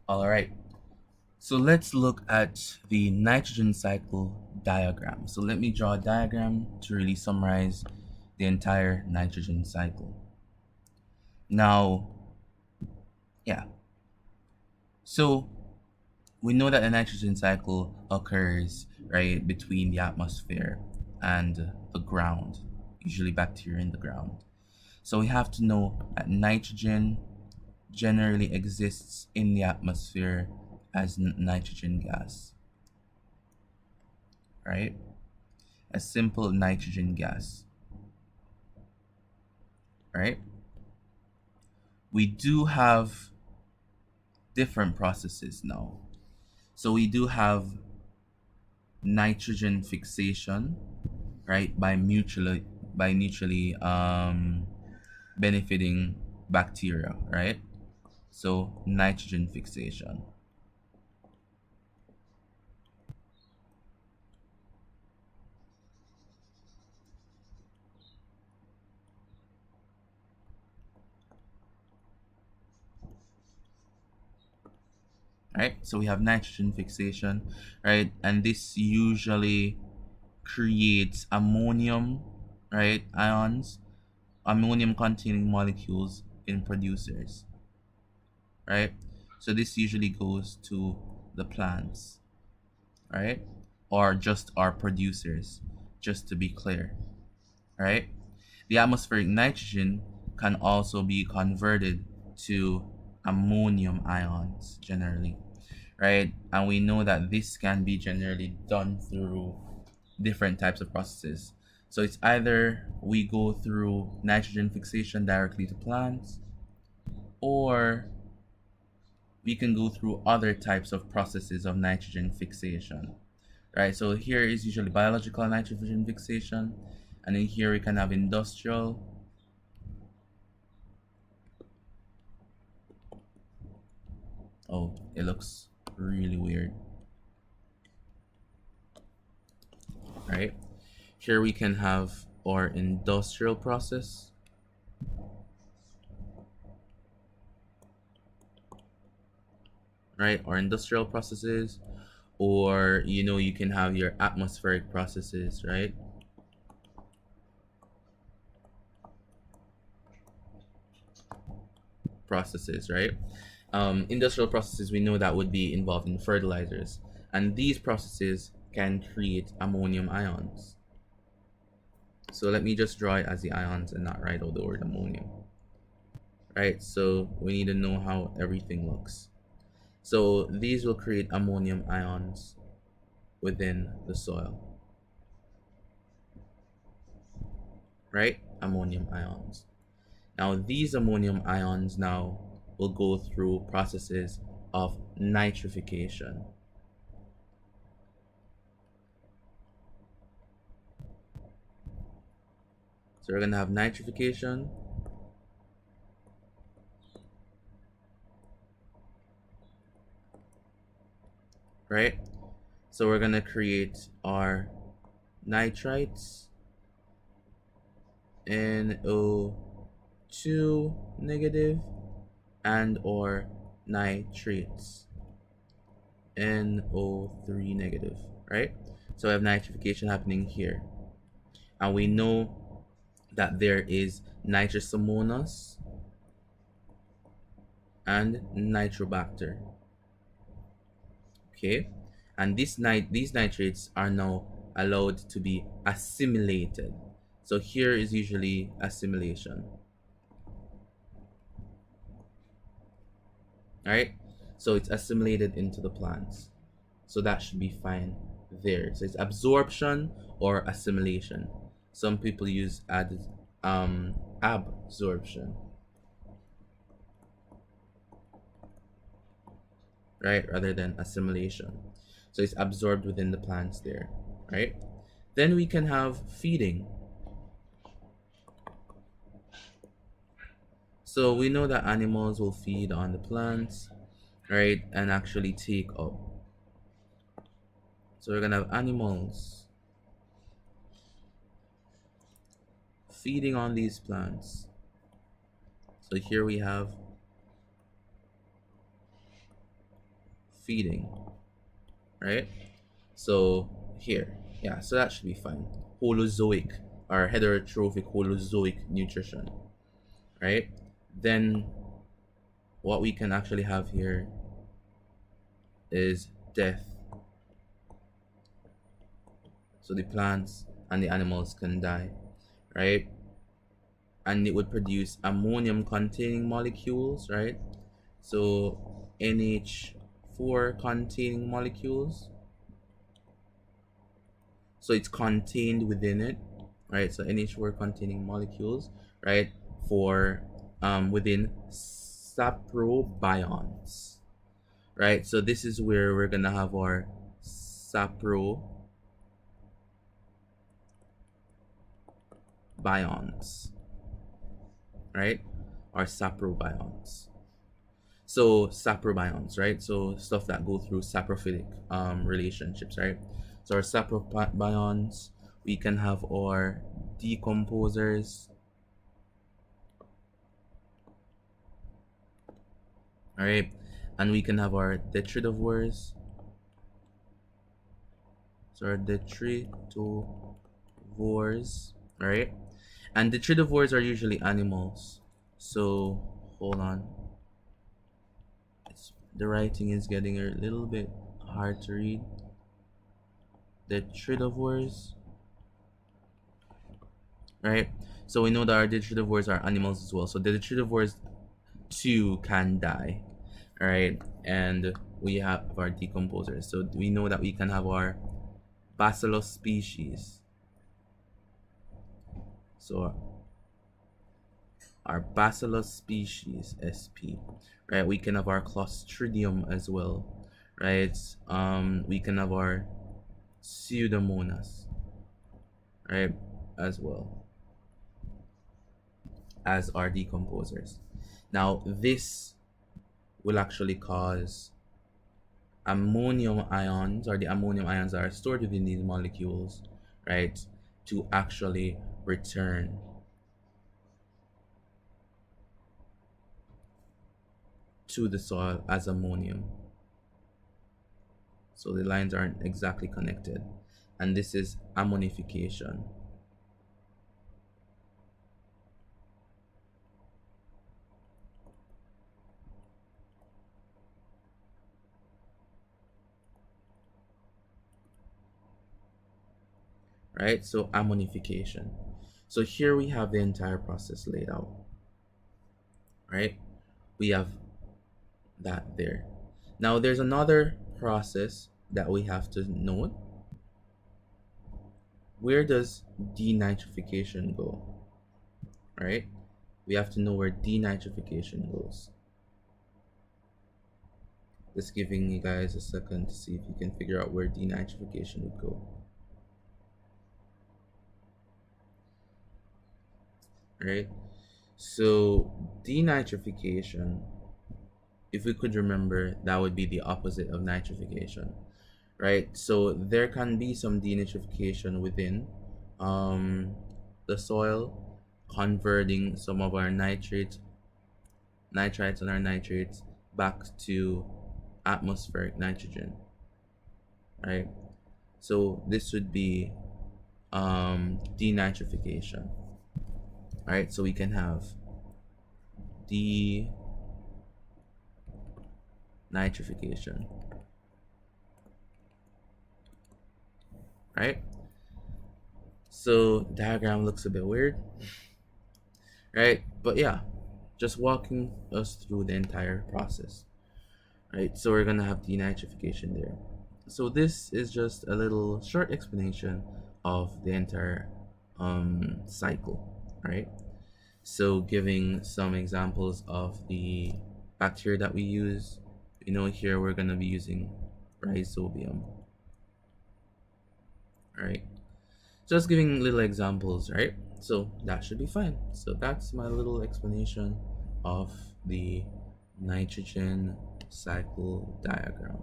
All right. So let's look at the nitrogen cycle diagram. So let me draw a diagram to really summarize the entire nitrogen cycle. Now, yeah. So we know that the nitrogen cycle occurs right between the atmosphere and the ground, usually bacteria in the ground. So we have to know that nitrogen generally exists in the atmosphere as nitrogen gas, right? A simple nitrogen gas, right? We do have different processes now. So we do have nitrogen fixation, right? By mutually benefiting bacteria, right? So nitrogen fixation. Right? So we have nitrogen fixation, right? And this usually creates ammonium, right? Ions, ammonium containing molecules in producers, right? So this usually goes to the plants, right? Or just our producers, just to be clear, right? The atmospheric nitrogen can also be converted to ammonium ions generally, right? And we know that this can be generally done through different types of processes. So it's either we go through nitrogen fixation directly to plants, or we can go through other types of processes of nitrogen fixation, right? So here is usually biological nitrogen fixation, and then here we can have industrial. Oh, it looks really weird, right? Here we can have our industrial process, right? Or industrial processes, or you can have your atmospheric processes, right? Processes, right? Industrial processes, we know that would be involved in fertilizers, and these processes can create ammonium ions. So let me just draw it as the ions and not write out the word ammonium, right? So we need to know how everything looks. So these will create ammonium ions within the soil, right? Ammonium ions. Now these ammonium ions now will go through processes of nitrification. So we're gonna have nitrification, right? So we're gonna create our nitrites, NO2 negative, and or nitrates, NO3 negative, right? So we have nitrification happening here. And we know that there is nitrosomonas and nitrobacter. Okay, and these nitrates are now allowed to be assimilated. So here is usually assimilation. All right, so it's assimilated into the plants. So that should be fine there. So it's absorption or assimilation. Some people use absorption, right, rather than assimilation. So it's absorbed within the plants there, right? Then we can have feeding. So we know that animals will feed on the plants, right, and actually take up. So we're gonna have animals feeding on these plants. So here we have feeding, right? So here, yeah, so that should be fine. Holozoic or heterotrophic holozoic nutrition, right? Then what we can actually have here is death. So the plants and the animals can die, right? And it would produce ammonium containing molecules, right? So NH4 containing molecules. So it's contained within it, right? So NH4 containing molecules, right? For within saprobionts, right? So this is where we're gonna have our saprobionts, right? Our saprobionts. So saprobionts, right? So stuff that go through saprophilic relationships, right? So our saprobionts, we can have our decomposers, all right, and we can have our detritivores. So our detritivores, all right, and detritivores are usually animals. So hold on, the writing is getting a little bit hard to read. Detritivores, right? So we know that our detritivores are animals as well. So the detritivores too can die, all right? And we have our decomposers. So we know that we can have our bacillus species. So our bacillus species, SP, right? We can have our clostridium as well, right? We can have our pseudomonas, right, as well as our decomposers. Now this will actually cause ammonium ions, or the ammonium ions that are stored within these molecules, right, to actually return to the soil as ammonium. So the lines aren't exactly connected, and this is ammonification. Right, so ammonification. So here we have the entire process laid out, right? We have that there. Now there's another process that we have to note. Where does denitrification go? Right? We have to know where denitrification goes. Just giving you guys a second to see if you can figure out where denitrification would go. Right? So denitrification, if we could remember, that would be the opposite of nitrification, right? So there can be some denitrification within the soil, converting some of our nitrites and our nitrates back to atmospheric nitrogen, right? So this would be denitrification, right? So we can have denitrification, right? So diagram looks a bit weird, right? But yeah, just walking us through the entire process, right? So we're gonna have denitrification there. So this is just a little short explanation of the entire cycle, right? So giving some examples of the bacteria that we use, you know, here we're gonna be using rhizobium, right? Just giving little examples, right? So that should be fine. So that's my little explanation of the nitrogen cycle diagram.